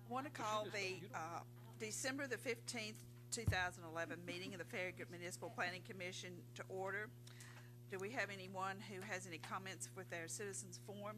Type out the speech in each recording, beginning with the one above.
I want to call the December the 15th, 2011 meeting of the Farragut Municipal Planning Commission to order. Do we have anyone who has any comments with their citizens forum?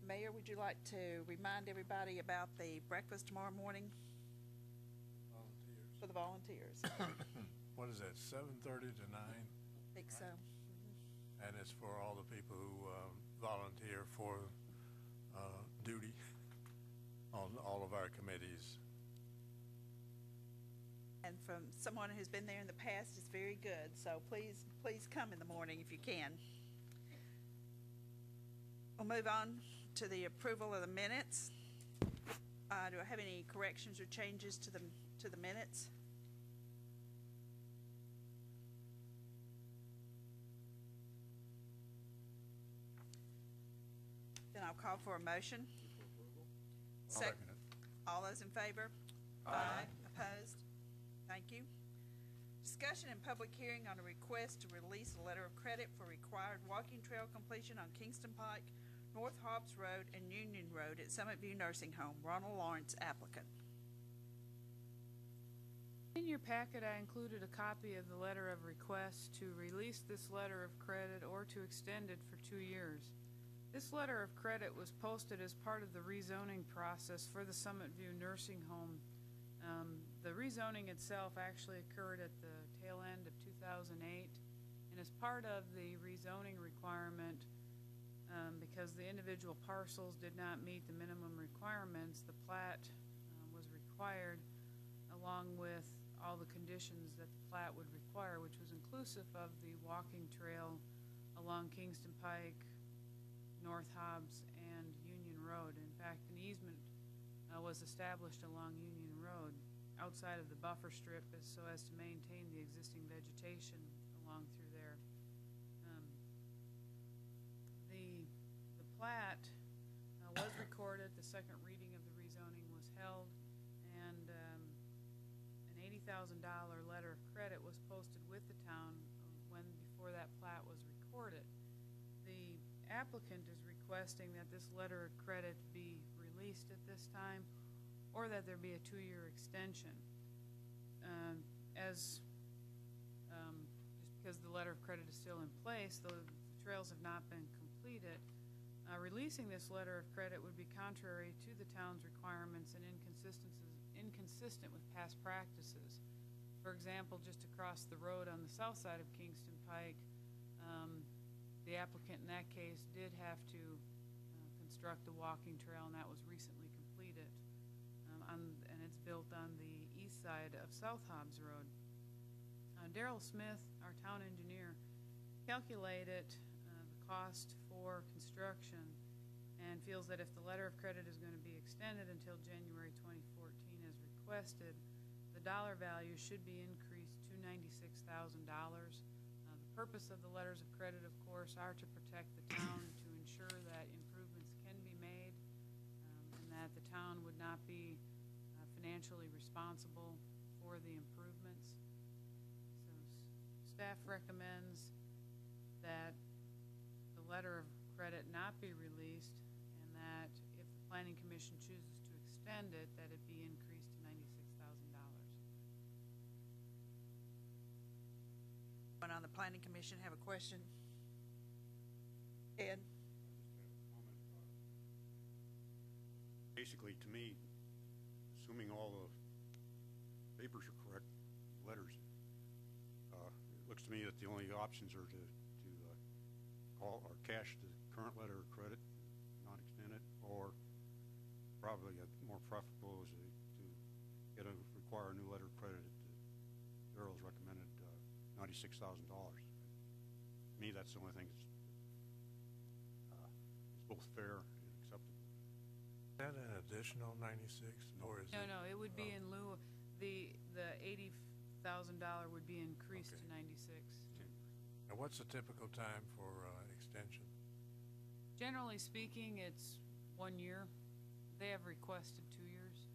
Mayor, would you like to remind everybody about the breakfast tomorrow morning? Volunteers. For the volunteers. What is that, 7:30 to 9? I think so. And it's for all the people who volunteer for duty on all of our committees. And from someone who's been there in the past, it's very good. So please come in the morning if you can. We'll move on to the approval of the minutes. Do I have any corrections or changes to the minutes? Then I'll call for a motion. Second it. All those in favor? Aye. Opposed? Thank you. Discussion and public hearing on a request to release a letter of credit for required walking trail completion on Kingston Pike, North Hobbs Road, and Union Road at Summit View Nursing Home. Ronald Lawrence, applicant. In your packet, I included a copy of the letter of request to release this letter of credit or to extend it for 2 years. This letter of credit was posted as part of the rezoning process for the Summit View Nursing Home. The rezoning itself actually occurred at the tail end of 2008, and as part of the rezoning requirement, because the individual parcels did not meet the minimum requirements, the plat was required along with all the conditions that the plat would require, which was inclusive of the walking trail along Kingston Pike, North Hobbs, and Union Road. In fact, an easement was established along Union Road outside of the buffer strip so as to maintain the existing vegetation along through there. The plat was recorded, the second reading of the rezoning was held, and an $80,000 letter of credit was posted with the town before that plat was recorded. The applicant is requesting that this letter of credit be released at this time, or that there be a 2-year extension. Just because the letter of credit is still in place, the trails have not been completed, releasing this letter of credit would be contrary to the town's requirements and inconsistent with past practices. For example, just across the road on the south side of Kingston Pike, the applicant in that case did have to construct a walking trail, and that was recently completed. And it's built on the east side of South Hobbs Road. Daryl Smith, our town engineer, calculated the cost for construction and feels that if the letter of credit is going to be extended until January 2014 as requested, the dollar value should be increased to $96,000. The purpose of the letters of credit, of course, are to protect the town, to ensure that improvements can be made, and that the town would not be financially responsible for the improvements. So staff recommends that the letter of credit not be released, and that if the Planning Commission chooses to extend it, that it be increased to $96,000. On the Planning Commission have a question? Ed? I just have a comment. Basically, to me, assuming all the papers are correct, letters, it looks to me that the only options are to call or cash the current letter of credit, not extend it, or probably more preferable is to require a new letter of credit at Daryl's recommended $96,000. To me, that's the only thing that's it's both fair and acceptable. Is that an additional 96, or is it? No, it would be in lieu of the $80,000 would be increased to 96. Okay. And what's the typical time for extension? Generally speaking, it's 1 year. They have requested 2 years.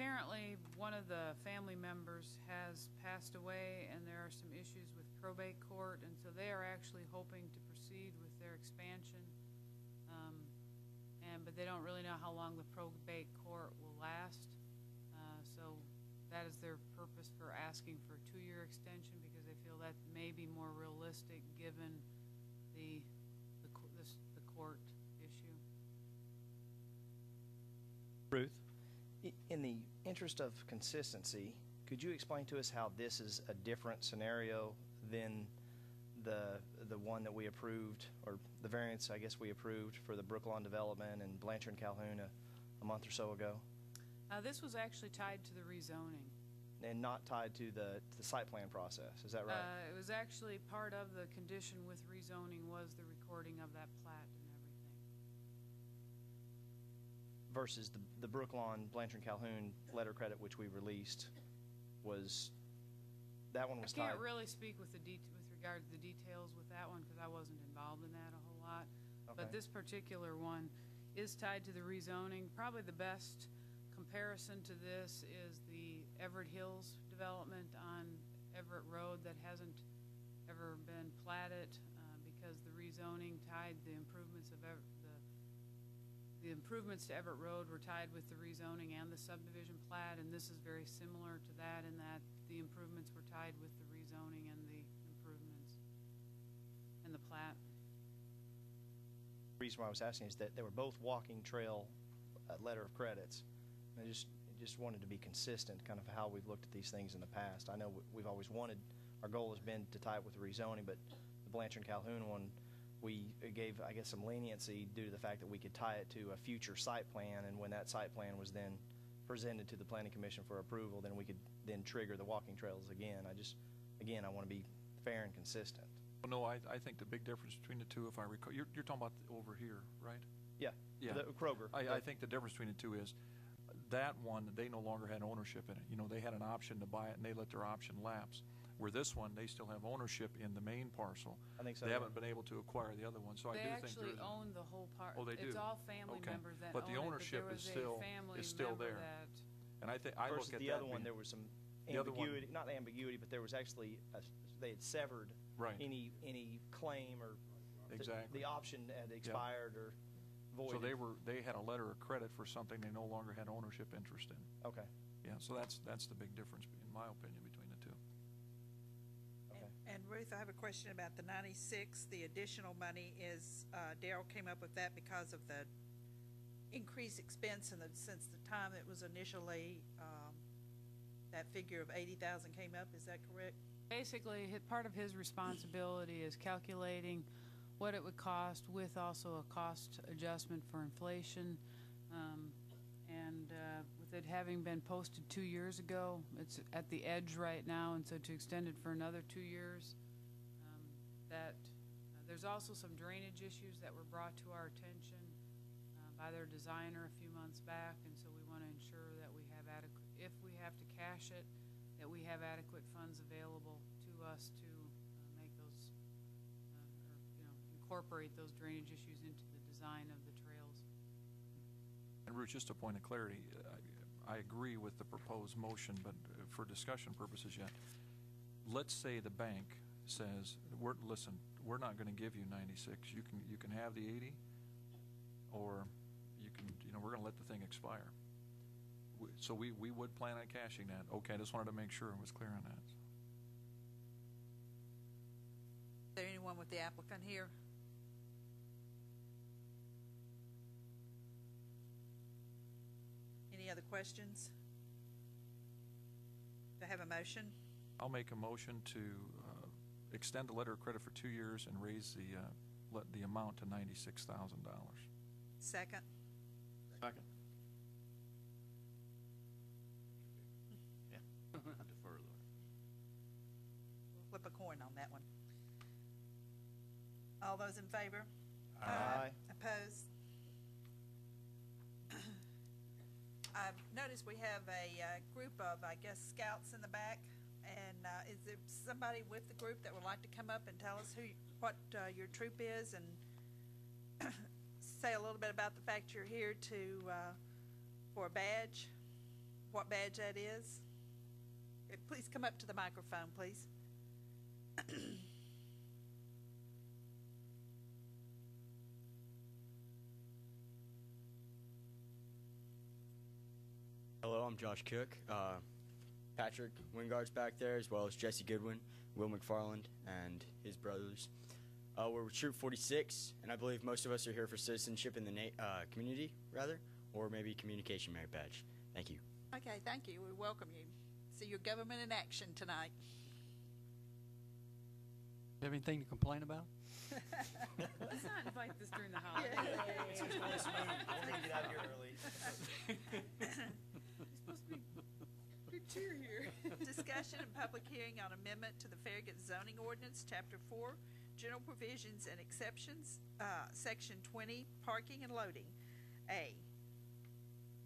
apparently, one of the family members has passed away, and there are some issues with probate court, and so they are actually hoping to proceed with their expansion. But they don't really know how long the probate court will last. So that is their purpose for asking for a 2-year extension, because they feel that may be more realistic given the court issue. Ruth, in the interest of consistency, could you explain to us how this is a different scenario than the one that we approved, or the variance, I guess, we approved for the Brooklawn development and Blanchard and Calhoun a month or so ago? This was actually tied to the rezoning. And not tied to the site plan process, is that right? It was actually part of the condition with rezoning was the recording of that plat and everything. Versus the Brooklawn, Blanchard and Calhoun letter credit, which we released, that one was I can't tied. really speak with regard to the details with that one, because I wasn't involved in that a whole lot. Okay. But this particular one is tied to the rezoning. Probably the best comparison to this is the Everett Hills development on Everett Road that hasn't ever been platted, because the rezoning tied the improvements of the improvements to Everett Road were tied with the rezoning and the subdivision plat, and this is very similar to that in that the improvements were tied with the rezoning and the improvements and the plat. The reason why I was asking is that they were both walking trail letter of credits. I just wanted to be consistent, kind of how we've looked at these things in the past. I know we've always wanted, our goal has been to tie it with the rezoning, but the Blanchard and Calhoun one, we gave, I guess, some leniency due to the fact that we could tie it to a future site plan, and when that site plan was then presented to the Planning Commission for approval, then we could then trigger the walking trails again. I want to be fair and consistent. Well, no, I think the big difference between the two, if I recall, you're talking about over here, right? Yeah, Yeah. the Kroger. I think the difference between the two is that one, they no longer had ownership in it. You know, they had an option to buy it, and they let their option lapse. Where this one, they still have ownership in the main parcel. I think so. They yeah. haven't been able to acquire the other one, so I do They think there actually is. own the whole part. Oh, they do? It's all family Okay. members that But the own ownership it, is but there was still- a family is still member there. that And I think I Versus look at the that other one, being- there was some The other one- ambiguity, not ambiguity, but there was actually, they had severed Right. any claim or Exactly. the option had expired or voided. So they had a letter of credit for something they no longer had ownership interest in. Okay. Yeah, so that's the big difference, in my opinion, between the two. Okay. And Ruth, I have a question about the 96. The additional money is, Darrell came up with that because of the increased expense since the time it was initially, that figure of 80,000 came up. Is that correct? basically part of his responsibility is calculating what it would cost with also a cost adjustment for inflation. With it having been posted 2 years ago, it's at the edge right now, and so to extend it for another 2 years, there's also some drainage issues that were brought to our attention by their designer a few months back, and so we want to ensure that we have adequate, if we have to cash it, that we have adequate funds available to us to make those, incorporate those drainage issues into the design of the trails. And Ruth, just a point of clarity, I agree with the proposed motion, but for discussion purposes yet, let's say the bank says, listen, we're not going to give you 96. You can have the 80, or you can, we're going to let the thing expire. So we would plan on cashing that. Okay, I just wanted to make sure I was clear on that. Is there anyone with the applicant here? Any other questions? Do I have a motion? I'll make a motion to extend the letter of credit for 2 years and raise the amount to $96,000. Second? Second. Yeah, I defer though. We'll flip a coin on that one. All those in favor? Aye. Opposed? I've noticed we have a group of, I guess, scouts in the back. And is there somebody with the group that would like to come up and tell us what your troop is, and say a little bit about the fact you're here for a badge? what badge that is? Please come up to the microphone, please. Hello, I'm Josh Cook. Patrick Wingard's back there, as well as Jesse Goodwin, Will McFarland, and his brothers. We're with Troop 46, and I believe most of us are here for citizenship in the community, rather, or maybe communication merit badge. Thank you. Okay, thank you. We welcome you. See your government in action tonight. You have anything to complain about? Let's not invite this during the holidays. It's really smooth. We're going to get out of here early. It's supposed to be good cheer here. Discussion and public hearing on amendment to the Farragut zoning ordinance, Chapter 4, General Provisions and Exceptions, Section 20, Parking and Loading.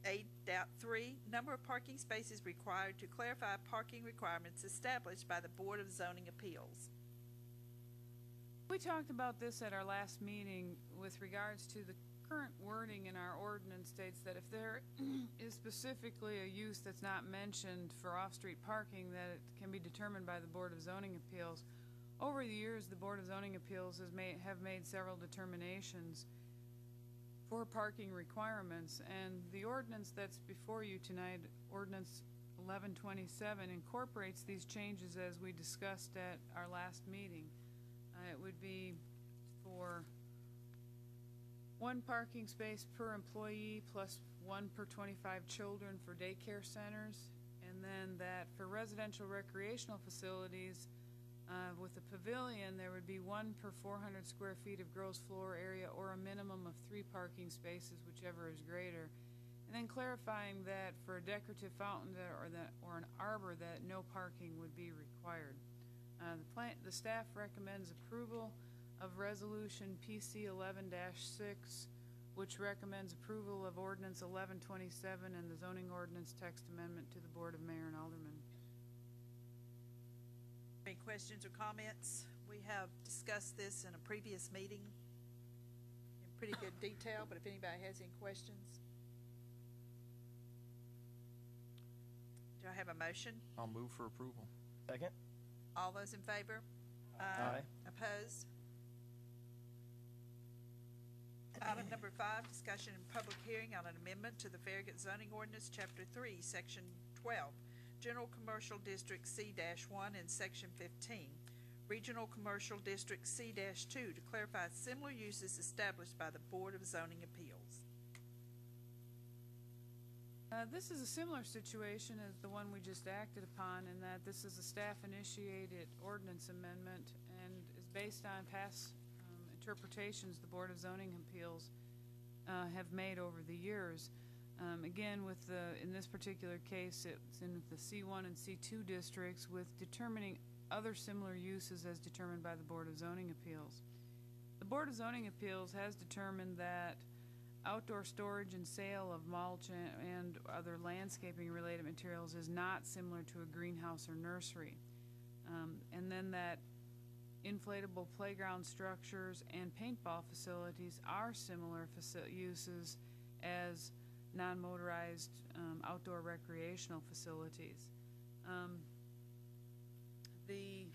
A.3, number of parking spaces required to clarify parking requirements established by the Board of Zoning Appeals. We talked about this at our last meeting with regards to the current wording in our ordinance states that if there is specifically a use that's not mentioned for off-street parking, that it can be determined by the Board of Zoning Appeals. Over the years, the Board of Zoning Appeals have made several determinations for parking requirements, and the ordinance that's before you tonight, Ordinance 1127, incorporates these changes as we discussed at our last meeting. It would be for 1 parking space per employee plus 1 per 25 children for daycare centers, and then that for residential recreational facilities with a pavilion there would be 1 per 400 square feet of gross floor area or a minimum of 3 parking spaces, whichever is greater. And then clarifying that for a decorative fountain or an arbor that no parking would be required. The staff recommends approval of Resolution PC 11-6, which recommends approval of Ordinance 1127 and the zoning ordinance text amendment to the Board of Mayor and Aldermen. Any questions or comments? We have discussed this in a previous meeting in pretty good detail, but if anybody has any questions. Do I have a motion? I'll move for approval. Second? All those in favor? Aye. Opposed? Item number 5, discussion and public hearing on an amendment to the Farragut zoning ordinance, Chapter 3, Section 12, General Commercial District C-1 and Section 15, Regional Commercial District C-2 to clarify similar uses established by the Board of Zoning Appeals. This is a similar situation as the one we just acted upon, in that this is a staff-initiated ordinance amendment and is based on past interpretations the Board of Zoning Appeals have made over the years. Again, in this particular case, it's in the C1 and C2 districts with determining other similar uses as determined by the Board of Zoning Appeals. The Board of Zoning Appeals has determined that outdoor storage and sale of mulch and other landscaping related materials is not similar to a greenhouse or nursery. And then that inflatable playground structures and paintball facilities are similar uses as non-motorized outdoor recreational facilities. The